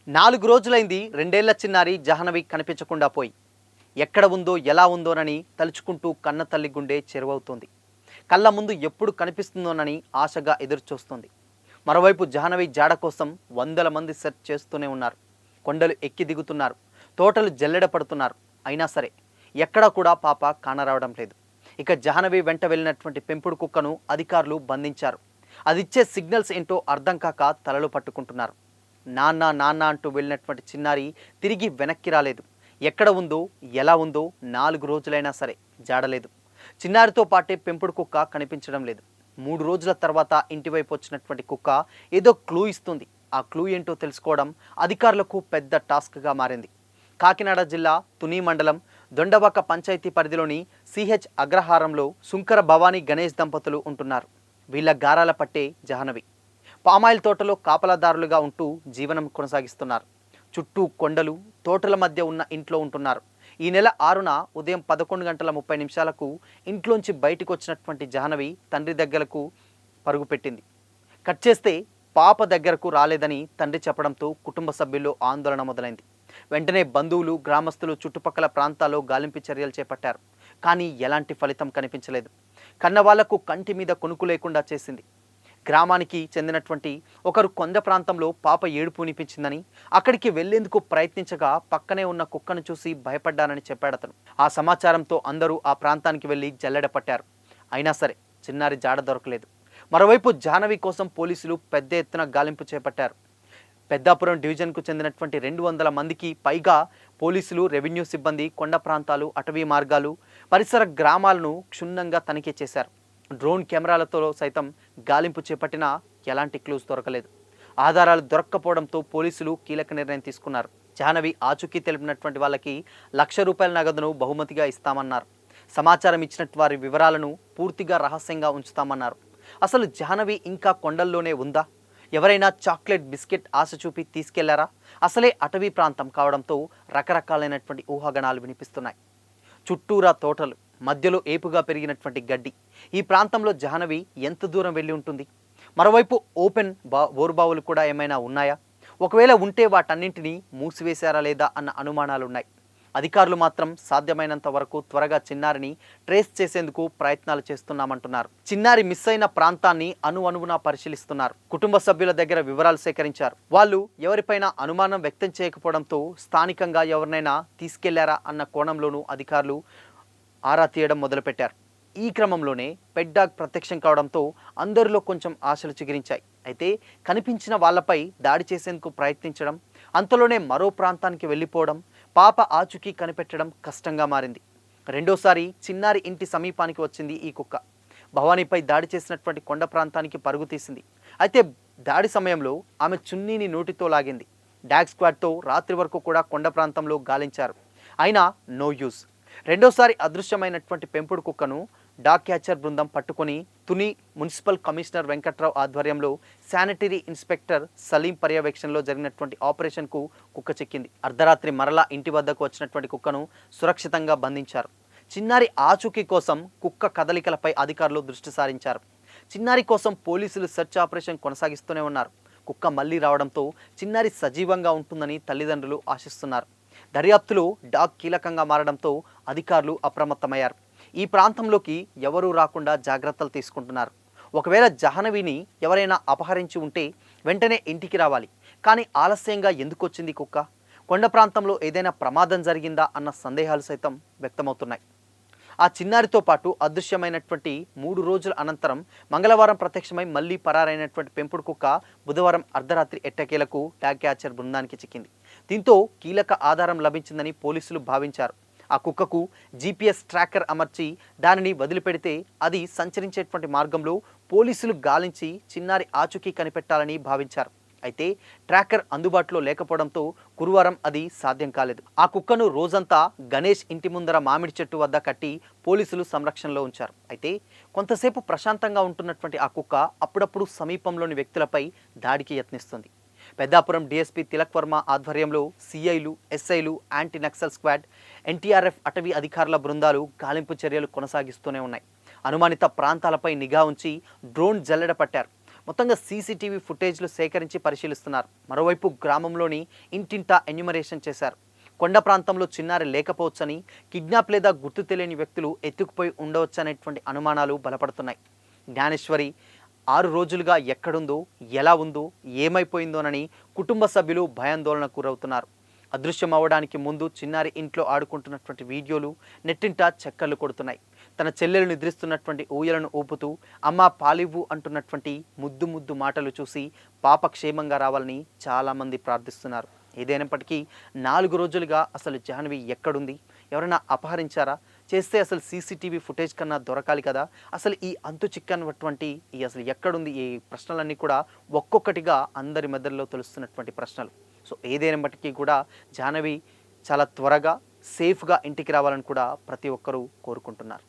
4 రోజులైంది రెండేళ్ల చిన్నారి జాహ్నవి కనిపించకుండా పోయి. ఎక్కడ ఉందో ఎలా ఉందోనని తలుచుకుంటూ కన్న తల్లి గుండె చెరువవుతోంది. కళ్ళ ముందు ఎప్పుడు కనిపిస్తుందోనని ఆశగా ఎదురుచూస్తోంది. మరోవైపు జాహ్నవి జాడ కోసం వందల మంది సెర్చ్ చేస్తూనే ఉన్నారు. కొండలు ఎక్కి దిగుతున్నారు, తోటలు జల్లెడ పడుతున్నారు. అయినా సరే ఎక్కడా కూడా పాప కానరావడం లేదు. ఇక జాహ్నవి వెంట వెళ్ళినటువంటి పెంపుడు కుక్కను అధికారులు బంధించారు. అదిచ్చే సిగ్నల్స్ ఏంటో అర్థం కాక తలలు పట్టుకుంటున్నారు. నాన్న నాన్న అంటూ వెళ్ళినటువంటి చిన్నారి తిరిగి వెనక్కి రాలేదు. ఎక్కడ ఉందో ఎలా ఉందో 4 రోజులైనా సరే జాడలేదు. చిన్నారితో పాటే పెంపుడు కుక్క కనిపించడం లేదు. 3 రోజుల తర్వాత ఇంటివైపు వచ్చినటువంటి కుక్క ఏదో క్లూ ఇస్తుంది. ఆ క్లూ ఏంటో తెలుసుకోవడం అధికారులకు పెద్ద టాస్క్గా మారింది. కాకినాడ జిల్లా తుని మండలం దొండవాక పంచాయతీ పరిధిలోని సిహెచ్ అగ్రహారంలో సుంకర భవానీ గణేష్ దంపతులు ఉంటున్నారు. వీళ్ళ గారాల పట్టే జాహ్నవి పామాయిల్ తోటలో కాపలాదారులుగా ఉంటూ జీవనం కొనసాగిస్తున్నారు. చుట్టూ కొండలు, తోటల మధ్య ఉన్న ఇంట్లో ఉంటున్నారు. ఈ నెల 6న ఉదయం 11:30 ఇంట్లోంచి బయటకు వచ్చినటువంటి జాహ్నవి తండ్రి దగ్గరకు పరుగుపెట్టింది. కట్ చేస్తే పాప దగ్గరకు రాలేదని తండ్రి చెప్పడంతో కుటుంబ సభ్యుల్లో ఆందోళన మొదలైంది. వెంటనే బంధువులు, గ్రామస్తులు చుట్టుపక్కల ప్రాంతాల్లో గాలింపు చర్యలు చేపట్టారు. కానీ ఎలాంటి ఫలితం కనిపించలేదు. కన్నవాళ్లకు కంటి మీద కొనుకు లేకుండా చేసింది. గ్రామానికి చెందినటువంటి ఒకరు కొండ ప్రాంతంలో పాప ఏడుపు వినిపించిందని, అక్కడికి వెళ్లేందుకు ప్రయత్నించగా పక్కనే ఉన్న కుక్కను చూసి భయపడ్డానని చెప్పాడతను. ఆ సమాచారంతో అందరూ ఆ ప్రాంతానికి వెళ్లి జల్లెడ పట్టారు. అయినా సరే చిన్నారి జాడ దొరకలేదు. మరోవైపు జాహ్నవి కోసం పోలీసులు పెద్ద ఎత్తున గాలింపు చేపట్టారు. పెద్దాపురం డివిజన్కు చెందినటువంటి 200 మందికి పైగా పోలీసులు, రెవెన్యూ సిబ్బంది కొండ ప్రాంతాలు, అటవీ మార్గాలు, పరిసర గ్రామాలను క్షుణ్ణంగా తనిఖీ చేశారు. డ్రోన్ కెమెరాలతో సైతం గాలింపు చేపట్టినా ఎలాంటి క్లూస్ దొరకలేదు. ఆధారాలు దొరక్కపోవడంతో పోలీసులు కీలక నిర్ణయం తీసుకున్నారు. జాహ్నవి ఆచూకీ తెలిపినటువంటి వాళ్ళకి ₹1,00,000 నగదును బహుమతిగా ఇస్తామన్నారు. సమాచారం ఇచ్చినట్టు వారి వివరాలను పూర్తిగా రహస్యంగా ఉంచుతామన్నారు. అసలు జాహ్నవి ఇంకా కొండల్లోనే ఉందా? ఎవరైనా చాక్లెట్, బిస్కెట్ ఆశ చూపి తీసుకెళ్లారా? అసలే అటవీ ప్రాంతం కావడంతో రకరకాలైనటువంటి ఊహాగణాలు వినిపిస్తున్నాయి. చుట్టూరా తోటలు, మధ్యలో ఏపుగా పెరిగినటువంటి గడ్డి. ఈ ప్రాంతంలో జాహ్నవి ఎంత దూరం వెళ్ళి ఉంటుంది? మరోవైపు ఓపెన్ బోరుబావులు కూడా ఏమైనా ఉన్నాయా? ఒకవేళ ఉంటే వాటన్నింటినీ మూసివేశారా లేదా అన్న అనుమానాలున్నాయి. అధికారులు మాత్రం సాధ్యమైనంత వరకు త్వరగా చిన్నారిని ట్రేస్ చేసేందుకు ప్రయత్నాలు చేస్తున్నామంటున్నారు. చిన్నారి మిస్ అయిన ప్రాంతాన్ని అణువణువునా పరిశీలిస్తున్నారు. కుటుంబ సభ్యుల దగ్గర వివరాలు సేకరించారు. వాళ్ళు ఎవరిపైనా అనుమానం వ్యక్తం చేయకపోవడంతో స్థానికంగా ఎవరినైనా తీసుకెళ్లారా అన్న కోణంలోనూ అధికారులు ఆరా తీయడం మొదలుపెట్టారు. ఈ క్రమంలోనే పెట్ డాగ్ ప్రత్యక్షం కావడంతో అందరిలో కొంచెం ఆశలు చిగురించాయి. అయితే కనిపించిన వాళ్లపై దాడి చేసేందుకు ప్రయత్నించడం, అంతలోనే మరో ప్రాంతానికి వెళ్ళిపోవడం, పాప ఆచూకీ కనిపెట్టడం కష్టంగా మారింది. రెండోసారి చిన్నారి ఇంటి సమీపానికి వచ్చింది ఈ కుక్క. భవానీపై దాడి చేసినటువంటి కొండ ప్రాంతానికి పరుగు తీసింది. అయితే దాడి సమయంలో ఆమె చున్నీని నోటితో లాగింది. డాగ్ స్క్వాడ్తో రాత్రి వరకు కూడా కొండ ప్రాంతంలో గాలించారు. అయినా నో యూజ్. రెండోసారి అదృశ్యమైనటువంటి పెంపుడు కుక్కను డాగ్ క్యాచర్ బృందం పట్టుకొని తుని మున్సిపల్ కమిషనర్ వెంకట్రావు ఆధ్వర్యంలో శానిటరీ ఇన్స్పెక్టర్ సలీం పర్యవేక్షణలో జరిగినటువంటి ఆపరేషన్కు కుక్క చిక్కింది. అర్ధరాత్రి మరలా ఇంటి వద్దకు వచ్చినటువంటి కుక్కను సురక్షితంగా బంధించారు. చిన్నారి ఆచూకీ కోసం కుక్క కదలికలపై అధికారులు దృష్టి సారించారు. చిన్నారి కోసం పోలీసులు సెర్చ్ ఆపరేషన్ కొనసాగిస్తూనే ఉన్నారు. కుక్క మళ్లీ రావడంతో చిన్నారి సజీవంగా ఉంటుందని తల్లిదండ్రులు ఆశిస్తున్నారు. దర్యాప్తులో డాగ్ కీలకంగా మారడంతో అధికారులు అప్రమత్తమయ్యారు. ఈ ప్రాంతంలోకి ఎవరూ రాకుండా జాగ్రత్తలు తీసుకుంటున్నారు. ఒకవేళ జాహ్నవిని ఎవరైనా అపహరించి ఉంటే వెంటనే ఇంటికి రావాలి. కానీ ఆలస్యంగా ఎందుకు వచ్చింది కుక్క? కొండ ప్రాంతంలో ఏదైనా ప్రమాదం జరిగిందా అన్న సందేహాలు సైతం వ్యక్తమవుతున్నాయి. ఆ చిన్నారితో పాటు అదృశ్యమైనటువంటి 3 రోజుల అనంతరం మంగళవారం ప్రత్యక్షమై మళ్లీ పరారైనటువంటి పెంపుడు కుక్క బుధవారం అర్ధరాత్రి ఎట్టకేలకు డాగ్ క్యాచర్ బృందానికి చిక్కింది. దీంతో కీలక ఆధారం లభించిందని పోలీసులు భావించారు. ఆ కుక్కకు జీపీఎస్ ట్రాకర్ అమర్చి దానిని వదిలిపెడితే అది సంచరించేటువంటి మార్గంలో పోలీసులు గాలించి చిన్నారి ఆచూకీ కనిపెట్టాలని భావించారు. అయితే ట్రాకర్ అందుబాటులో లేకపోవడంతో గురువారం అది సాధ్యం కాలేదు. ఆ కుక్కను రోజంతా గణేష్ ఇంటి ముందర మామిడి చెట్టు వద్ద కట్టి పోలీసులు సంరక్షణలో ఉంచారు. అయితే కొంతసేపు ప్రశాంతంగా ఉంటున్నటువంటి ఆ కుక్క అప్పుడప్పుడు సమీపంలోని వ్యక్తులపై దాడికి యత్నిస్తుంది. పెద్దాపురం డీఎస్పీ తిలక్ వర్మ ఆధ్వర్యంలో సిఐలు, ఎస్ఐలు, యాంటీ నక్సల్ స్క్వాడ్, ఎన్టీఆర్ఎఫ్ అటవీ అధికారుల బృందాలు గాలింపు చర్యలు కొనసాగిస్తూనే ఉన్నాయి. అనుమానిత ప్రాంతాలపై నిఘా ఉంచి డ్రోన్ జల్లెడ పట్టారు. మొత్తంగా సీసీటీవీ ఫుటేజ్లు సేకరించి పరిశీలిస్తున్నారు. మరోవైపు గ్రామంలోని ఇంటింటా ఎన్యూమరేషన్ చేశారు. కొండ ప్రాంతంలో చిన్నారి లేకపోవచ్చని, కిడ్నాప్ లేదా గుర్తు తెలియని వ్యక్తులు ఎత్తుకుపోయి ఉండవచ్చనేటువంటి అనుమానాలు బలపడుతున్నాయి. జ్ఞానేశ్వరి 6 రోజులుగా ఎక్కడుందో, ఎలా ఉందో, ఏమైపోయిందోనని కుటుంబ సభ్యులు భయాందోళనకు గురవుతున్నారు. అదృశ్యం అవ్వడానికి ముందు చిన్నారి ఇంట్లో ఆడుకుంటున్నటువంటి వీడియోలు నెట్టింటా చక్కర్లు కొడుతున్నాయి. తన చెల్లెలు నిద్రిస్తున్నటువంటి ఊయలను ఊపుతూ అమ్మ పాలివ్వు అంటున్నటువంటి ముద్దు ముద్దు మాటలు చూసి పాప క్షేమంగా రావాలని చాలామంది ప్రార్థిస్తున్నారు. ఏదైనప్పటికీ 4 రోజులుగా అసలు జాహ్నవి ఎక్కడుంది, ఎవరైనా అపహరించారా, చేస్తే అసలు సీసీటీవీ ఫుటేజ్ కన్నా దొరకాలి కదా, అసలు ఈ అంతు చిక్కనటువంటి ఈ అసలు ఎక్కడుంది, ఈ ప్రశ్నలన్నీ కూడా ఒక్కొక్కటిగా అందరి మెదడులో తెలుస్తున్నటువంటి ప్రశ్నలు. సో ఏదైనప్పటికీ కూడా జాహ్నవి చాలా త్వరగా సేఫ్గా ఇంటికి రావాలని కూడా ప్రతి ఒక్కరూ కోరుకుంటున్నారు.